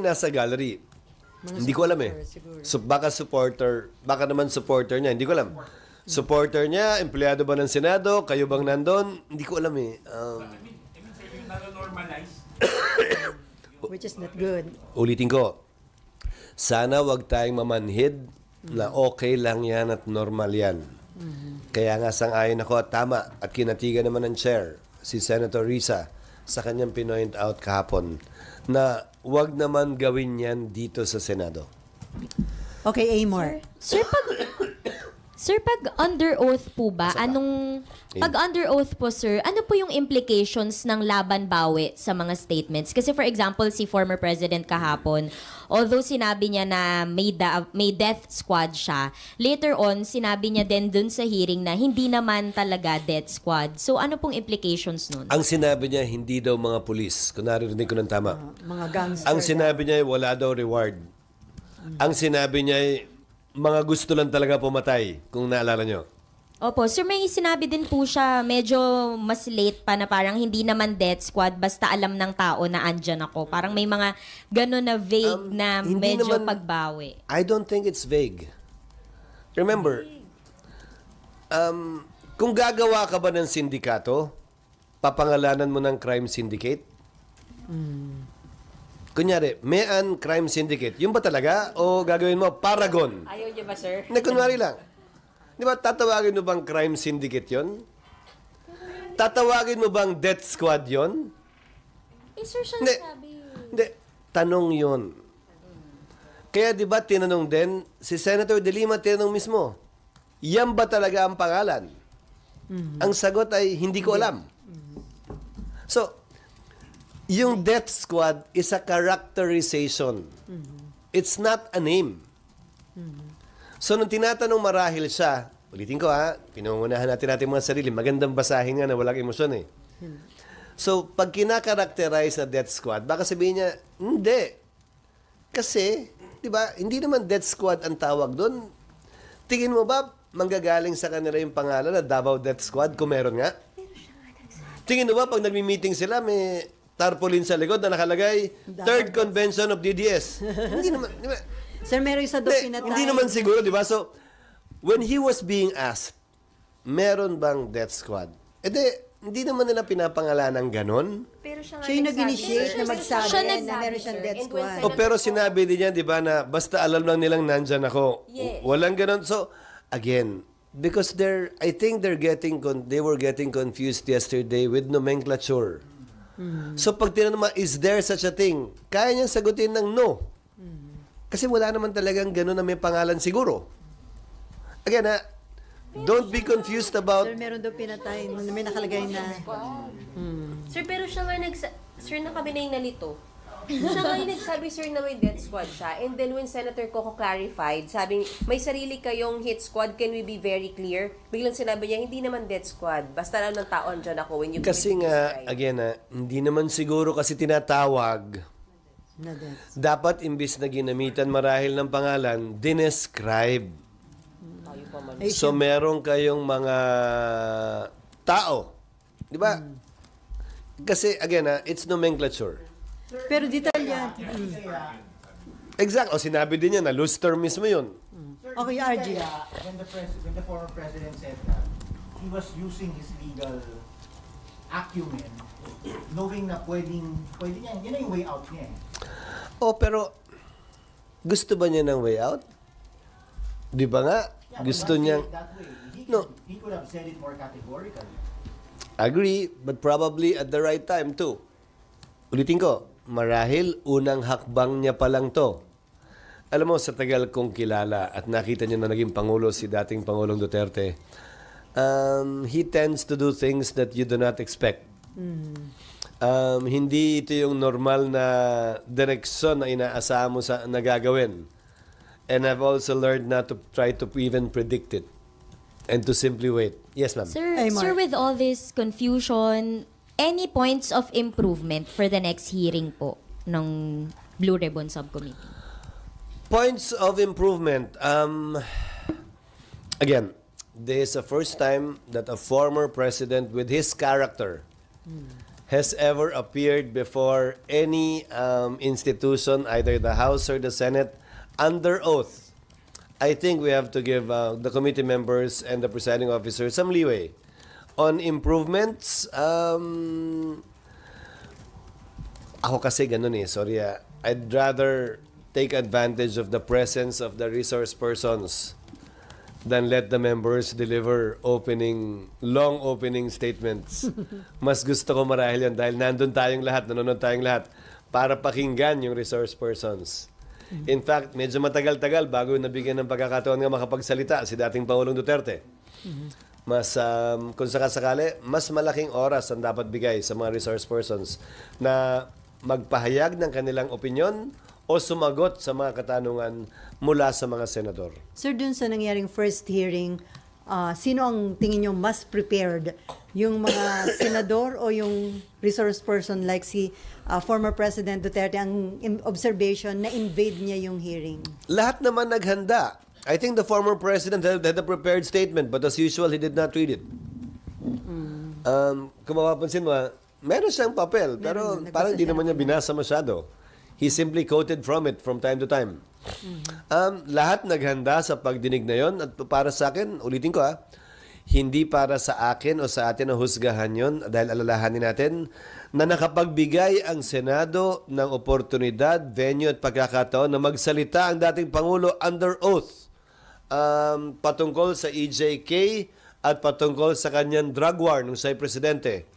nasa gallery. Hindi ko alam eh. So, baka naman supporter niya. Hindi ko alam. Supporter niya, empleyado ba ng Senado? Kayo bang nandun? Hindi ko alam eh. Which is not good. Ulitin ko. Sana wag tayong mamanhid na okay lang yan at normal yan. Kaya nga sang-ayon ako at tama at kinatigan naman ng chair, si Senator Risa, sa kanyang pinoint out kahapon na wag naman gawin yan dito sa Senado. Okay, Amor. Sir, pag under oath po ba, pag under oath po, sir, ano po yung implications ng laban bawi sa mga statements? Kasi for example, si former President kahapon, although sinabi niya na may death squad siya, later on, sinabi niya din dun sa hearing na hindi naman talaga death squad. So ano pong implications nun? Ang sinabi niya, hindi daw mga pulis. Kung naririnig ko ng tama. Mga gangster. Ang sinabi niya, wala daw reward. Ang sinabi niya, mga gusto lang talaga pumatay, kung naalala nyo. Opo, sir, may sinabi din po siya, medyo mas late pa na parang hindi naman death squad, basta alam ng tao na andyan ako. Parang may mga gano'n na vague na medyo pagbawi. I don't think it's vague. Remember, kung gagawa ka ba ng sindikato, papangalanan mo ng crime syndicate? Kunyari, Mayan Crime Syndicate. Yung ba talaga? O gagawin mo, Paragon? Ayaw niyo ba, sir? Na kunwari lang. Di ba, tatawagin mo bang Crime Syndicate yon? Tatawagin mo bang Death Squad yon? Sir, siya sabi. Hindi. Tanong yon. Kaya di ba tinanong din, si Senator De Lima tinanong mismo, yan ba talaga ang pangalan? Ang sagot ay, hindi ko alam. So, yung death squad is a characterization. It's not a name. So, nung tinatanong marahil siya, ulitin ko pinungunahan natin mga sarili, magandang basahin nga na walang emosyon eh. So, pag kinakarakterize na death squad, baka sabihin niya, hindi. Kasi, di ba, hindi naman death squad ang tawag doon. Tingin mo ba, manggagaling sa kanila yung pangalan na Davao Death Squad kung meron nga? Tingin mo ba, pag nagmi-meeting sila, may tarpaulin sa likod na nakalagay, Third Convention of DDS. Hindi naman, di ba? Sir, meron isa doon pinatay. Hindi naman siguro, di ba? So, when he was being asked, meron bang death squad? Hindi naman nila pinapangalan ng ganon. Pero siya yung nag-initiate na magsabi Siya na meron siyang death squad. Pero sinabi din niya, di ba, na basta alam lang nilang nandyan ako. Yes. Walang ganon. So, again, because I think they were getting confused yesterday with nomenclature. So pag tinanong mo, is there such a thing? Kaya niyang sagutin ng no. Kasi wala naman talagang gano'n na may pangalan siguro. Again, don't be confused about... Sir, meron daw pinatay. May nakalagay na... Sir, pero siya nga Sir, na kami na yung nalito. Siya nga yung nagsabi, sir, na may death squad siya. And then when Senator Coco clarified, sabing, may sarili kayong hit squad, can we be very clear? Biglang sinabi niya, hindi naman death squad. Basta lang ng tao andyan ako when you kasi nga, again, hindi naman siguro kasi tinatawag. Dapat imbis na ginamitan marahil ng pangalan, dinescribe. So, meron kayong mga tao. Di ba? Kasi, again, it's nomenclature. Pero detalyado. Exact. O sinabi din niya na loose term mismo yun. Okay, RG. When the former president said that, he was using his legal acumen, knowing na pwede niya, yun na yung way out niya. Pero gusto ba niya ng way out? Di ba nga? Gusto niya... He could have said it more categorically. Agree, but probably at the right time too. Ulitin ko, marahil unang hakbang niya pa lang to. Alam mo, sa tagal kong kilala at nakita niyo na naging Pangulo si dating Pangulong Duterte, he tends to do things that you do not expect. Hindi ito yung normal na direksyon na inaasahan mo sa nagagawin. And I've also learned not to try to even predict it and to simply wait. Yes, ma'am. Sir, with all this confusion, any points of improvement for the next hearing po ng Blue Ribbon Subcommittee? Points of improvement. Again, this is the first time that a former president with his character has ever appeared before any institution, either the House or the Senate, under oath. I think we have to give the committee members and the presiding officer some leeway. On improvements, ako kasi ganun sorry I'd rather take advantage of the presence of the resource persons than let the members deliver long opening statements. Mas gusto ko marahil yan dahil nandun tayong lahat, nanonood tayong lahat para pakinggan yung resource persons. In fact, medyo matagal-tagal bago nabigyan ng pagkakataon nga makapagsalita si dating Pangulong Duterte. Mas, kung sakasakali, mas malaking oras ang dapat bigay sa mga resource persons na magpahayag ng kanilang opinyon o sumagot sa mga katanungan mula sa mga senador. Sir, dun sa nangyaring first hearing, sino ang tingin nyo mas prepared? Yung mga senador o yung resource person like si former President Duterte, ang observation na invade niya yung hearing? Lahat naman naghanda. I think the former president had a prepared statement, but as usual, he did not read it. Kung mapapansin mo, meron siyang papel, pero parang di naman niya binasa masyado. He simply quoted from it from time to time. Lahat naghanda sa pagdinig na yon at para sa akin, ulitin ko hindi para sa akin o sa atin na husgahan yon dahil alalahanin natin na nakapagbigay ang Senado ng oportunidad, venue at pagkakataon na magsalita ang dating Pangulo under oath patungkol sa EJK at patungkol sa kanyang drug war nung siya'y presidente.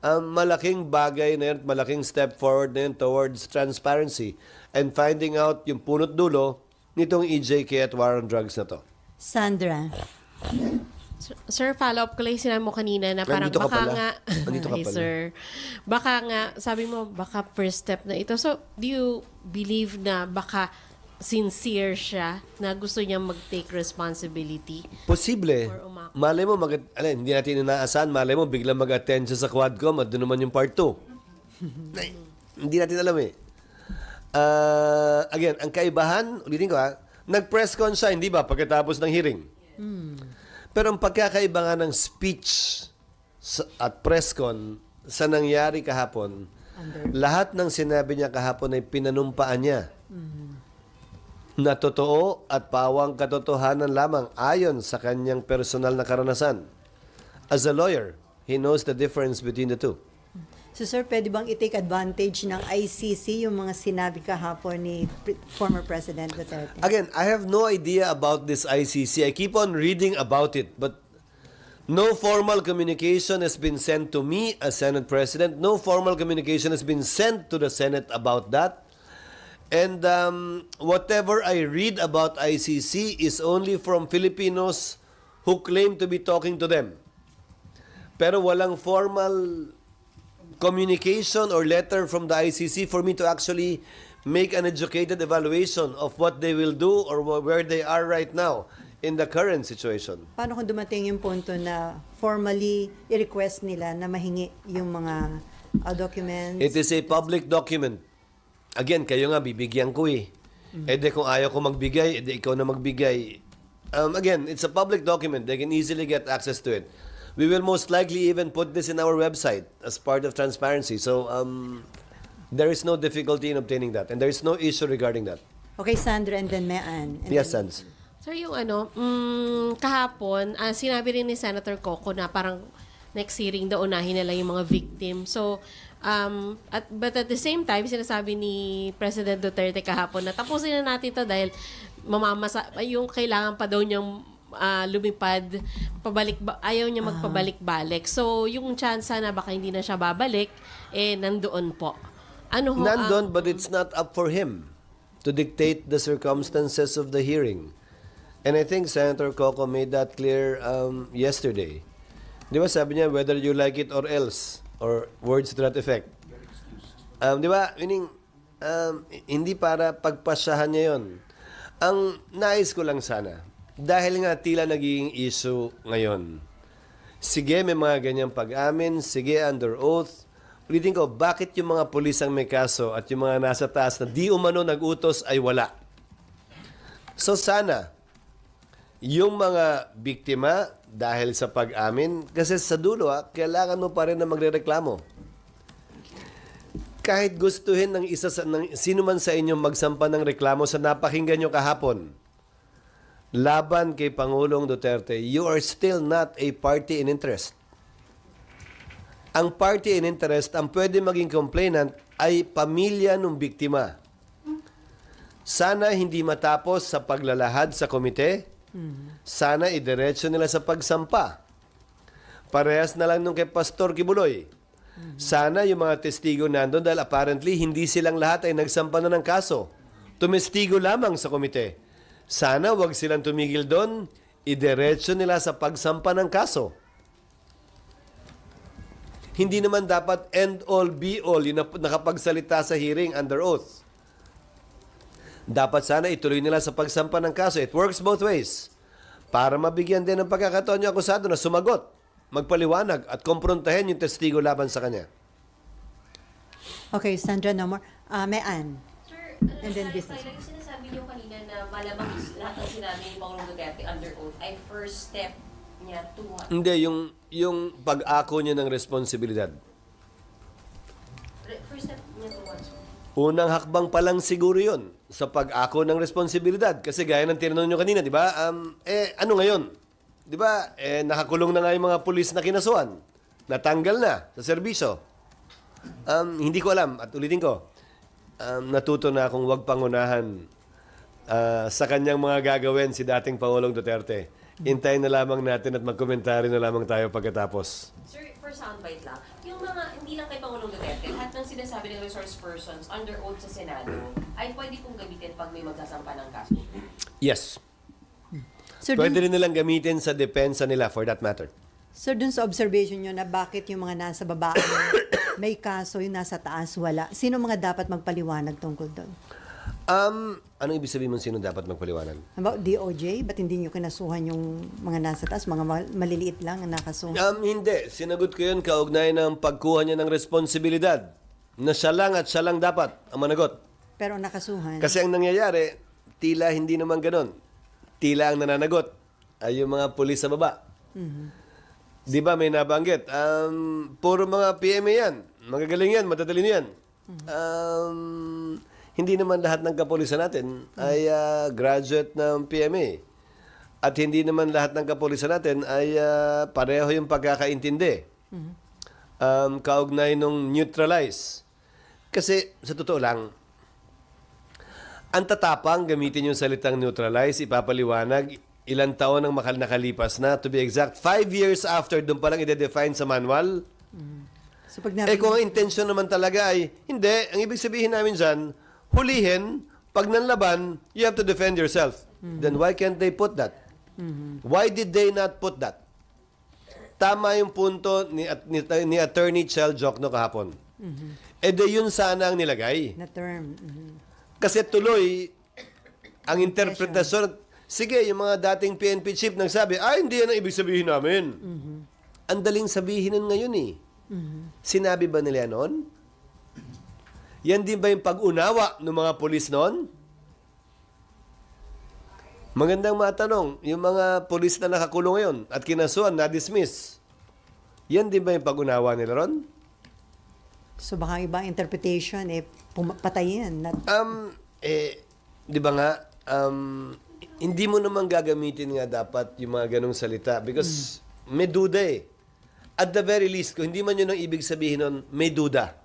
Malaking bagay na yun, malaking step forward na yun towards transparency and finding out yung punot dulo nitong EJK at war on drugs na to. Sandra. Sir, follow-up ko lang yung sinabi mo kanina na parang Nandito ka baka pala. nga, Nandito ka Hi, pala. sir, baka nga, sabi mo, baka first step na ito. So, do you believe na baka sincere siya na gusto niya mag-take responsibility? Posible. Or umakot. Malay mo, hindi natin inaasahan, malay mo, biglang mag-attend siya sa Quadcom at doon naman yung part 2. Hindi natin alam Again, ang kaibahan, ulitin ko nag-press con siya, hindi ba, pagkatapos ng hearing. Pero ang pagkakaiba nga ng speech at press con sa nangyari kahapon, lahat ng sinabi niya kahapon ay pinanumpaan niya. Na totoo at pawang katotohanan lamang ayon sa kanyang personal na karanasan. As a lawyer, he knows the difference between the two. So sir, pwede bang i-take advantage ng ICC yung mga sinabi kahapon ni former President Duterte? Again, I have no idea about this ICC. I keep on reading about it, but no formal communication has been sent to me as Senate President. No formal communication has been sent to the Senate about that. And whatever I read about ICC is only from Filipinos who claim to be talking to them. Pero walang formal communication or letter from the ICC for me to actually make an educated evaluation of what they will do or where they are right now in the current situation. Paano kung dumating yung punto na formally i-request nila na mahingi yung mga documents? It is a public document. Again, kayo nga, bibigyan ko Eh di kung ayaw ko magbigay, di ikaw na magbigay. Again, it's a public document. They can easily get access to it. We will most likely even put this in our website as part of transparency. So, there is no difficulty in obtaining that. And there is no issue regarding that. Okay, Sandra, and then Mean. And Yes, then- Sans. Sir, yung kahapon, sinabi rin ni Senator Coco na parang next hearing daw unahin na lang yung mga victim. So, but at the same time, sinasabi ni President Duterte kahapon na tapusin na natin to dahil yung kailangan pa daw niyang lumipad, ayaw niya magpabalik-balik. So, yung chance na baka hindi na siya babalik, nandoon po. Nandun, but it's not up for him to dictate the circumstances of the hearing. And I think Senator Coco made that clear yesterday. Di ba sabi niya, whether you like it or else, or words to that effect. Di ba, meaning, hindi para pagpasyahan niya yun. Ang nais ko lang sana, dahil nga tila naging issue ngayon, sige may mga ganyang pag-amin, sige under oath, ulitin ko, bakit yung mga pulis ang may kaso at yung mga nasa taas na di umano nag-utos ay wala? So sana, yung mga biktima dahil sa pag-amin, kasi sa dulo kailangan mo pa rin na magrereklamo. kahit gustuhin ng sino man sa inyo magsampa ng reklamo sa napakinggan nyo kahapon, laban kay Pangulong Duterte, you are still not a party in interest. Ang party in interest, ang pwede maging complainant ay pamilya ng biktima. Sana hindi matapos sa paglalahad sa komite. Sana idiretso nila sa pagsampa. Parehas na lang nung kay Pastor Kibuloy. Sana yung mga testigo nandun, dahil apparently hindi silang lahat ay nagsampa na ng kaso. Tumestigo lamang sa komite. Sana wag silang tumigil doon, idiretso nila sa pagsampa ng kaso. Hindi naman dapat end all be all yung nakapagsalita sa hearing under oath. Dapat sana ituloy nila sa pagsampa ng kaso. It works both ways. Para mabigyan din ng pagkakataon yung akusado na sumagot, magpaliwanag at komprontahin yung testigo laban sa kanya. Okay, Sandra, no more. May Ann. Sir, And then business. Like sinasabi niyo kanina na malamang lahat ng sinabi ni Pangulong Duterte under oath ay first step niya to what? Hindi, yung pag-ako niya ng responsibilidad. First step niya to what? Unang hakbang pa lang siguro yun sa pag-ako ng responsibilidad. Kasi gaya ng tinanong nyo kanina, di ba? Ano ngayon? Di ba? Nakakulong na nga yung mga pulis na kinasuhan. Natanggal na sa serbisyo. Hindi ko alam. At ulitin ko, natuto na akong wag pangunahan sa kanyang mga gagawin si dating Pangulong Duterte. Hintayin na lamang natin at magkomentary na lamang tayo pagkatapos. Sir, for soundbite lang, yung mga, hindi lang kay Pangulong Duterte, lahat ng sinasabi ng resource persons under oath sa Senado ay pwede pong gamitin pag may magsasampa ng kaso. Yes. So, Pwede dun, rin nilang gamitin sa depensa nila for that matter. so dun sa observation nyo na bakit yung mga nasa baba may kaso, yung nasa taas wala. Sino mga dapat magpaliwanag tungkol doon? Anong ibig sabihin mo sino dapat magpaliwanag? About DOJ? Ba't hindi nyo kinasuhan yung mga nasa taas? Mga maliliit lang ang nakasuhan? Hindi. Sinagot ko yun kaugnay ng pagkuha niya ng responsibilidad na siya lang at siya lang dapat ang managot. Pero nakasuhan. Kasi ang nangyayari, tila hindi naman ganon. Tila ang nananagot ay yung mga pulis sa baba. Di ba may nabanggit? Puro mga PMA yan. Magagaling yan, matatalino yan. Hindi naman lahat ng kapulisan natin ay graduate ng PMA. At hindi naman lahat ng kapulisan natin ay pareho yung pagkakaintindi. Kaugnay nung neutralize. Kasi sa totoo lang, ang tatapang gamitin yung salitang neutralize, ipapaliwanag, ilang taon ang nakalipas na, to be exact, 5 years after, doon palang ide-define sa manual. So, pag Kung ang intention naman talaga ay, hindi, ang ibig sabihin namin dyan, hulihin, pag nanlaban, you have to defend yourself. Then why can't they put that? Why did they not put that? Tama yung punto ni Attorney Chel Jokno kahapon. Yun sana ang nilagay. na term. Kasi tuloy, ang interpretasyon, sige, yung mga dating PNP chief nagsabi, hindi yan ang ibig sabihin namin. Ang daling sabihin nun ngayon eh. Sinabi ba nila noon? Yan din ba yung pag-unawa ng mga pulis noon? Magandang matanong, yung mga pulis na nakakulong ngayon at kinasuhan, na-dismiss, yan din ba yung pag-unawa nila ron? So baka ibang interpretation, patayin. Di ba nga, hindi mo naman gagamitin nga dapat yung mga ganong salita because may duda eh. At the very least, kung hindi man yun ang ibig sabihin nun, may duda.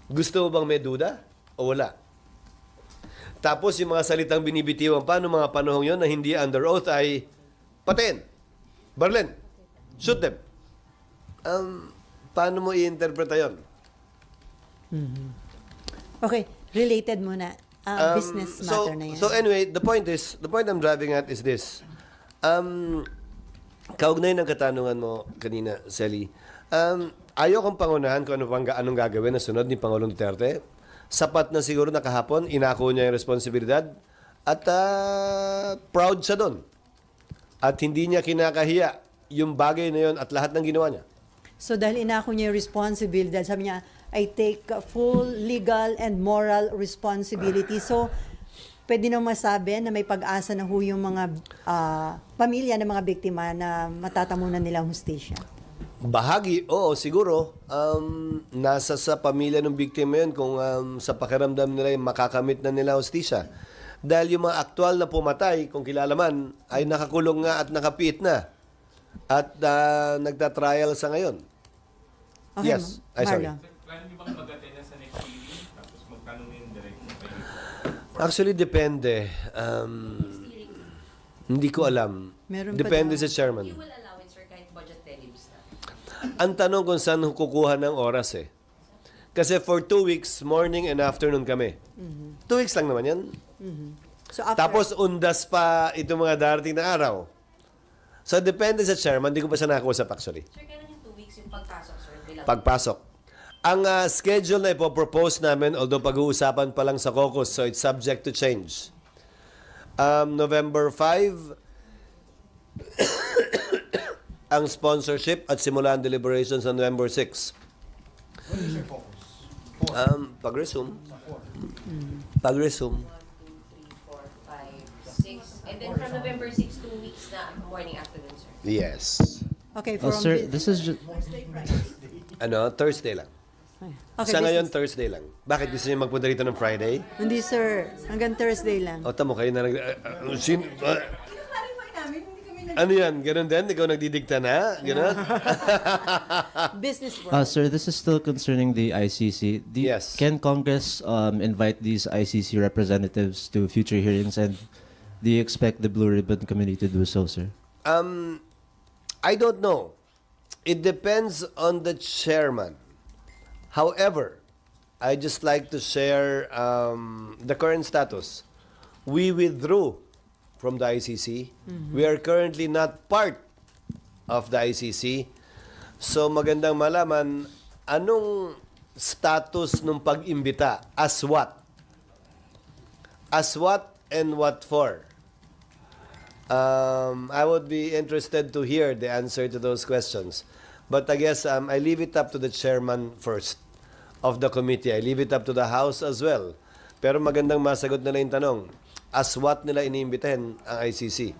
Gusto mo bang may duda o wala? Tapos yung mga salitang binibitiwan pa noong mga panahong yon na hindi under oath ay patayin, barlen, shoot them. Paano mo i-interpreta yun? Okay, related muna. Business matter na yan. So anyway, the point I'm driving at is this. Kaugnay ng katanungan mo kanina, Sally, ayaw kong pangunahan kung anong gagawin na sunod ni Pangulong Duterte. Sapat na siguro na kahapon, inako niya yung responsibilidad at proud siya doon. At hindi niya kinakahiya yung bagay na yun at lahat ng ginawa niya. So dahil inako niya yung responsibility, sabi niya, I take full legal and moral responsibility. So, pwede nang masabi na may pag-asa na yung mga pamilya ng mga biktima na matatamunan nilang hustisya. Bahagi, oo, siguro. Nasa sa pamilya ng biktima yun kung sa pakiramdam nila yung makakamit na nila hustisya. Dahil yung mga aktual na pumatay, kung kilala man, ay nakakulong nga at nakapiit na. At nagtatrial sa ngayon. Okay, Yes. Ay, sorry. Marla. Plano niyo bang mag-attend sa next hearing? Tapos magtanungin direct mo kayo? Actually, depende. Hindi ko alam. Meron pa Depende daw. sa chairman. You will allow it, sir, kahit budget delibs na. Ang tanong kung saan kukuha ng oras eh. Kasi for 2 weeks, morning and afternoon kami. 2 weeks lang naman yan. So after, Tapos undas pa itong mga darating na araw. So depende sa chairman, hindi ko pa siya nakakusap actually. Sir, kailan yung 2 weeks yung pagpasok, sir? Bilang Pagpasok. Ang schedule na ipopropose namin, although pag-uusapan pa lang sa caucus, so it's subject to change. November 5, ang sponsorship at simula ang deliberations on November 6. When is your focus? Pag-resume. Pag-resume. 1, 2, 3, 4, 5, 6. And then from November 6, 2 weeks na morning, afternoon, sir. Yes. okay, Oh, from sir, this is just... Thursday lang. okay, Sa ngayon, business. Thursday lang. Bakit gusto niyo magpunta rito ng Friday? Hindi sir, hanggang Thursday lang. O, tamo kayo na ano yan? Ganun din? Ikaw nagdidikta na? Ganun? Business world. Sir, this is still concerning the ICC. Yes. Can Congress invite these ICC representatives to future hearings, and do you expect the Blue Ribbon Committee to do so, sir? I don't know. It depends on the chairman. However, I just like to share the current status. We withdrew from the ICC. We are currently not part of the ICC. So magandang malaman anong status ng pag-imbita. As what? As what and what for? I would be interested to hear the answer to those questions. But I guess I leave it up to the chairman first of the committee. I leave it up to the House as well. Pero magandang masagot nila yung tanong. As what nila iniimbitahin ang ICC?